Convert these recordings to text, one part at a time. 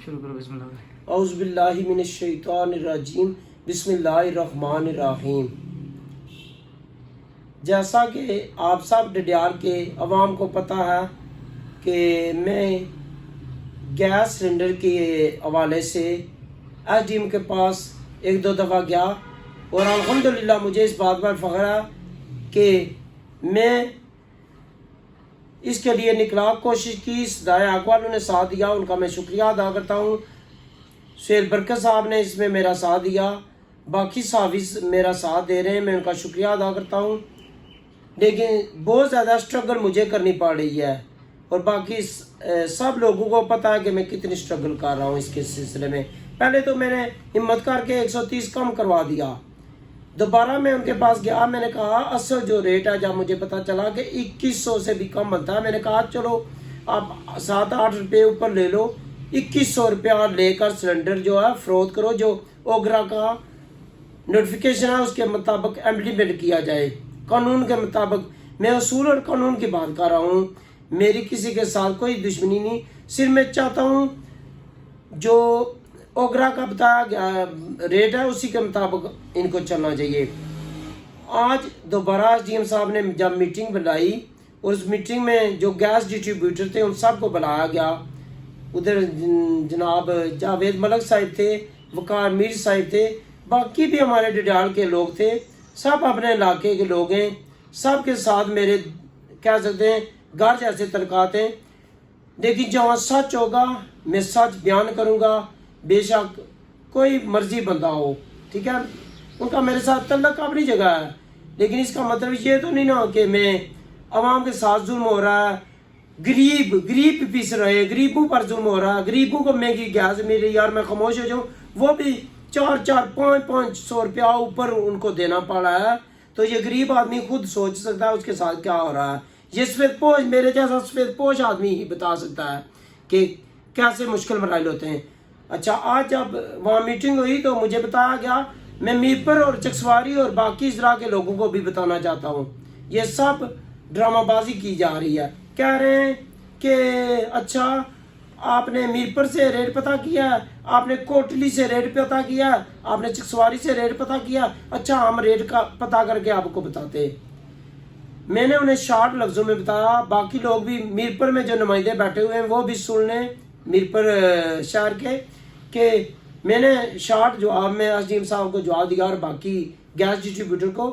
शुरू करो। बिस्मिल्लाह। औज़ु बिल्लाहि मिनश शैतानिर रजीम। बिस्मिल्लाहिर रहमानिर रहीम। जैसा कि आप सब डडियाल के अवाम को पता है कि मैं गैस सिलेंडर के हवाले से एसडीएम के पास एक दो दफ़ा गया और अल्हम्दुलिल्लाह मुझे इस बात पर फ़ख्र है कि मैं इसके लिए निकला कोशिश की, सदाए हक वालों ने साथ दिया, उनका मैं शुक्रिया अदा करता हूँ। सुहेल बरकत साहब ने इसमें मेरा साथ दिया, बाकी साहब मेरा साथ दे रहे हैं, मैं उनका शुक्रिया अदा करता हूँ। लेकिन बहुत ज़्यादा स्ट्रगल मुझे करनी पड़ रही है और बाकी सब लोगों को पता है कि मैं कितनी स्ट्रगल कर रहा हूँ इसके सिलसिले में। पहले तो मैंने हिम्मत करके 130 कम करवा दिया, दोबारा मैं उनके पास गया, मैंने कहा असल जो रेट है, जब मुझे पता चला कि 2100 से भी कम बनता है, मैंने कहा चलो आप 7-8 रुपये ऊपर ले लो, 2100 रुपया लेकर सिलेंडर जो है फरोख्त करो, जो ओगरा का नोटिफिकेशन है उसके मुताबिक इम्प्लीमेंट किया जाए, कानून के मुताबिक। मैं उसूल और कानून की बात कर रहा हूँ, मेरी किसी के साथ कोई दुश्मनी नहीं, सिर्फ मैं चाहता हूँ जो ओगरा का बताया गया रेट है उसी के मुताबिक इनको चलना चाहिए। आज दोबारा एसडीएम साहब ने जब मीटिंग बुलाई और उस मीटिंग में जो गैस डिस्ट्रीब्यूटर थे उन सबको बुलाया गया। उधर जनाब जावेद मलक साहब थे, वकार मीर साहब थे, बाकी भी हमारे डडियाल के लोग थे, सब अपने इलाके के लोग हैं, सब के साथ मेरे कह सकते हैं घर जैसे तलकात हैं। लेकिन जहाँ सच होगा मैं सच बयान करूँगा, बेशक कोई मर्जी बंदा हो, ठीक है, उनका मेरे साथ तल्लक अपनी जगह है। लेकिन इसका मतलब ये तो नहीं ना कि मैं आवाम के साथ जुल्म हो रहा है, गरीब पिस रहे, गरीबों पर जुल्म हो रहा है, गरीबों को महंगी गैस मिल रही, यार मैं खामोश हो जाऊँ, वो भी 400-500 रुपया ऊपर उनको देना पड़ा है। तो ये गरीब आदमी खुद सोच सकता है उसके साथ क्या हो रहा है। ये सफेद पोश, मेरे जैसा सफेद पोश आदमी ही बता सकता है कि कैसे मुश्किल मराइल होते हैं। अच्छा, आज जब वहाँ मीटिंग हुई तो मुझे बताया गया, मैं मीरपुर और चकसवारी और बाकी इजरा के लोगों को भी बताना चाहता हूँ, ये सब ड्रामाबाजी की जा रही है। कह रहे हैं कि अच्छा आपने मीरपुर से रेट पता किया, आपने कोटली से रेट पता किया, आपने चकसवारी से रेट पता किया, अच्छा हम रेट का पता करके आपको बताते। मैंने उन्हें शार्ट लफ्ज़ों में बताया, बाकी लोग भी मीरपुर में जो नुमाइंदे बैठे हुए हैं वो भी सुन लें मीरपुर शहर के, कि मैंने शार्ट जवाब में एसडीएम साहब को जवाब दिया और बाकी गैस डिस्ट्रीब्यूटर को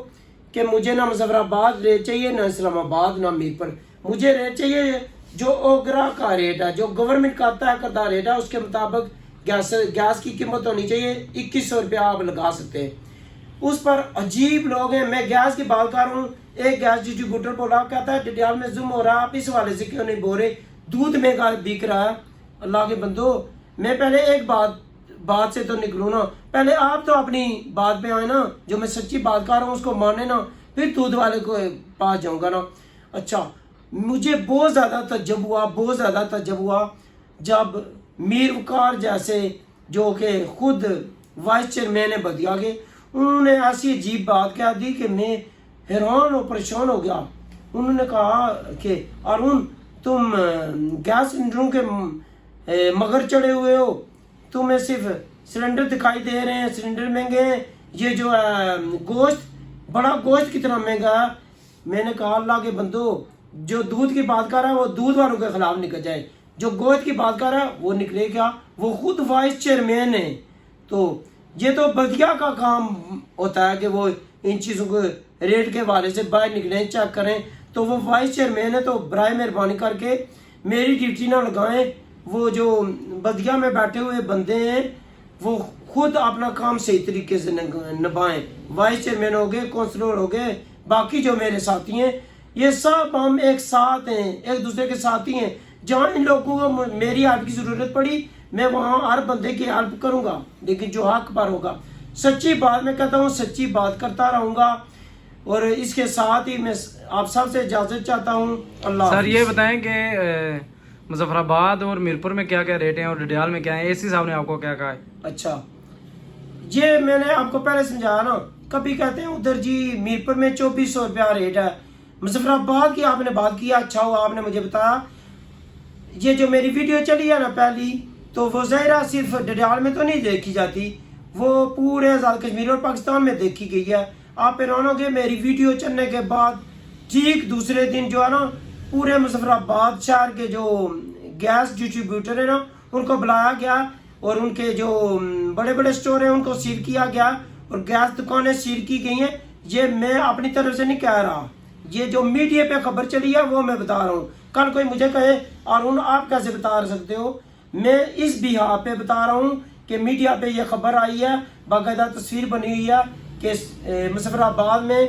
कि मुझे ना मुजफ्फराबाद रेट चाहिए, ना इस्लामाबाद, ना मीरपुर, मुझे रेट चाहिए जो ओगरा का रेट है, जो गवर्नमेंट का तय करता रेट है, उसके मुताबिक गैस की कीमत होनी चाहिए। 2100 रुपया आप लगा सकते हैं। उस पर अजीब लोग हैं, मैं गैस की बात कर रहा हूँ, एक गैस डिस्ट्रीब्यूटर बोला, कहता है डडियाल में जुल्म हो रहा है, आप इस वाले से क्यों नहीं बोल रहे, दूध महंगा बिक रहा है। अल्लाह के बंदो, मैं पहले एक बात से तो निकलूँ ना, पहले आप तो अपनी बात पे आए ना, जो मैं सच्ची बात कर रहा हूँ उसको माने ना, फिर दूध वाले को पास जाऊँगा ना। अच्छा, मुझे बहुत ज़्यादा तज्जब हुआ जब मीर वकार जैसे जो कि खुद वाइस चेयरमैन है बदिया के, उन्होंने ऐसी अजीब बात कह दी कि मैं हैरान और परेशान हो गया। उन्होंने कहा कि अरुण तुम गैस सिलेंडरों के मगर चढ़े हुए हो, तुम्हें सिर्फ सिलेंडर दिखाई दे रहे हैं, सिलेंडर महंगे हैं, ये जो है गोश्त, बड़ा गोश्त कितना महंगा है। मैंने कहा अल्लाह के बंदो, जो दूध की बात कर रहा है वो दूध वालों के खिलाफ निकल जाए, जो गोश्त की बात कर रहा है वो निकले क्या, वो खुद वाइस चेयरमैन है। तो ये तो बदिया का काम होता है कि वो इन चीज़ों को रेट के हवाले से बाहर निकलें, चेक करें, तो वो वाइस चेयरमैन है, तो बराए मेहरबानी करके मेरी ड्यूटी ना लगाएं। वो जो बदिया में बैठे हुए बंदे हैं वो खुद अपना काम सही तरीके से निभाएं। वाइस चेयरमैन हो गए, काउंसलर हो गए, बाकी जो मेरे साथी हैं, ये सब हम एक साथ हैं, एक दूसरे के साथी हैं। जहाँ इन लोगों को मेरी हेल्प की ज़रूरत पड़ी मैं वहाँ हर बंदे की हेल्प करूँगा, लेकिन जो हक पर होगा, सच्ची बात मैं कहता हूँ, सच्ची बात करता रहूँगा। और इसके साथ ही मैं आप सबसे इजाज़त चाहता हूँ। अल्लाह सर ये बताएं कि मुजफ्फराबाद और मीरपुर में क्या क्या रेट हैं और डडियाल में क्या है, एसी साहब ने आपको क्या कहा है? अच्छा, ये मैंने आपको पहले समझाया ना, कभी कहते हैं उधर जी मीरपुर में 2400 रुपया रेट है, मुजफ्फराबाद की आपने बात की, अच्छा हुआ आपने मुझे बताया। ये जो मेरी वीडियो चली है ना पहली, تو وہ ظاہرہ صرف ڈڈیال میں تو نہیں دیکھی جاتی، وہ پورے آزاد کشمیر اور پاکستان میں دیکھی گئی ہے۔ آپ حیران گے میری ویڈیو چلنے کے بعد ٹھیک دوسرے دن جو ہے نا پورے مظفر آباد شہر کے جو گیس ڈسٹریبیوٹر ہیں نا ان کو بلایا گیا اور ان کے جو بڑے بڑے سٹور ہیں ان کو سیل کیا گیا اور گیس دکانیں سیل کی گئی ہیں۔ یہ میں اپنی طرف سے نہیں کہہ رہا، یہ جو میڈیا پہ خبر چلی ہے وہ میں بتا رہا ہوں۔ کل کوئی مجھے کہے اور آپ کیسے بتا سکتے ہو، میں اس بہا پہ بتا رہا ہوں کہ میڈیا پہ یہ خبر آئی ہے، باقاعدہ تصویر بنی ہوئی ہے کہ مظفر آباد میں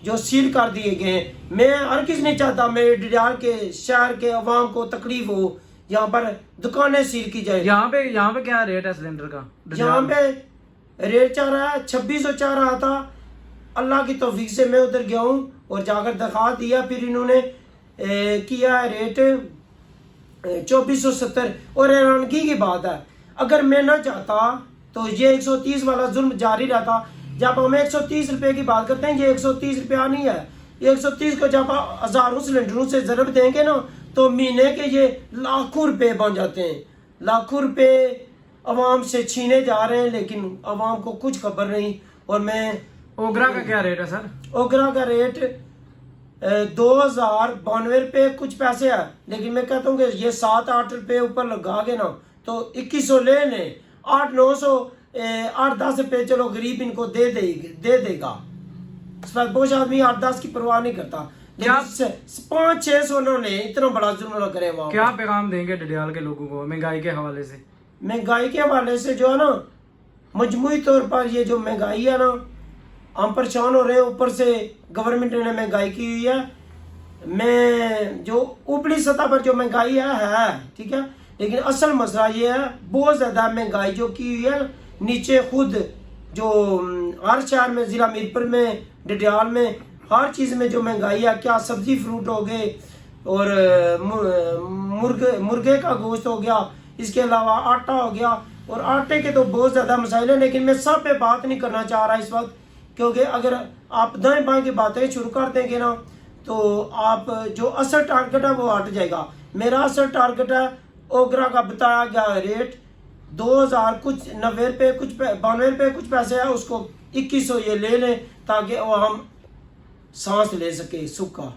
جو سیل کر دیے گئے ہیں۔ میں ہر کس نہیں چاہتا میرے ڈڈیال کے شہر کے عوام کو تکلیف ہو، یہاں پر دکانیں سیل کی جائے۔ یہاں پہ کیا ریٹ ہے سلنڈر کا؟ یہاں پہ ریٹ چل رہا ہے 2600 چل رہا تھا، اللہ کی توفیق سے میں ادھر گیا ہوں اور جا کر درخواست دیا، پھر انہوں نے کیا ریٹ 2470۔ اور حیرانگی کی بات ہے اگر میں نہ چاہتا تو یہ 130 والا ظلم جاری رہتا۔ جب ہم 130 روپے کی بات کرتے ہیں یہ 130 روپیہ نہیں ہے، یہ 130 کو جب ہزاروں سلنڈروں سے ضرب دیں گے نا تو مہینے کے یہ لاکھوں روپے بن جاتے ہیں۔ لاکھوں روپے عوام سے چھینے جا رہے ہیں لیکن عوام کو کچھ خبر نہیں۔ اور میں اوگرا کا کیا ریٹ ہے سر؟ اوگرا کا ریٹ 2092 روپے کچھ پیسے ہے، لیکن میں کہتا ہوں کہ یہ 7-8 روپے اوپر لگا گے نا تو 2100 لے لیں، 8-900 8-10 روپے چلو غریب ان کو دے دے گا، اس پر بوجھ آدمی 8-10 کی پرواہ نہیں کرتا، لیکن 500-600 نہ لیں، اتنا بڑا ظلم نہ کریں وہاں۔ کیا پیغام دیں گے ڈڈیال کے لوگوں کو مہنگائی کے حوالے سے؟ مہنگائی کے حوالے سے جو ہے نا مجموعی طور پر یہ جو مہنگائی ہے نا ہم پریشان ہو رہے ہیں، اوپر سے گورنمنٹ نے مہنگائی کی ہوئی ہے۔ میں جو اوپری سطح پر جو مہنگائی ہے ٹھیک ہے، لیکن اصل مسئلہ یہ ہے بہت زیادہ مہنگائی جو کی ہوئی ہے نیچے خود جو ہر شہر میں ضلع میرپور میں ڈڈیال میں ہر چیز میں جو مہنگائی ہے، کیا سبزی فروٹ ہو گئے اور مرغے کا گوشت ہو گیا، اس کے علاوہ آٹا ہو گیا، اور آٹے کے تو بہت زیادہ مسائل ہیں، لیکن میں سب پہ بات نہیں کرنا چاہ رہا اس وقت، کیونکہ اگر آپ دائیں بائیں کی باتیں شروع کر دیں گے نا تو آپ جو اصل ٹارگٹ ہے وہ ہٹ جائے گا۔ میرا اصل ٹارگٹ ہے اوگرا کا بتایا گیا ریٹ 2000 کچھ 90 روپے کچھ 92 روپے کچھ پیسے ہے، اس کو 2100 یہ لے لیں تاکہ وہ ہم سانس لے سکے سکھ کا۔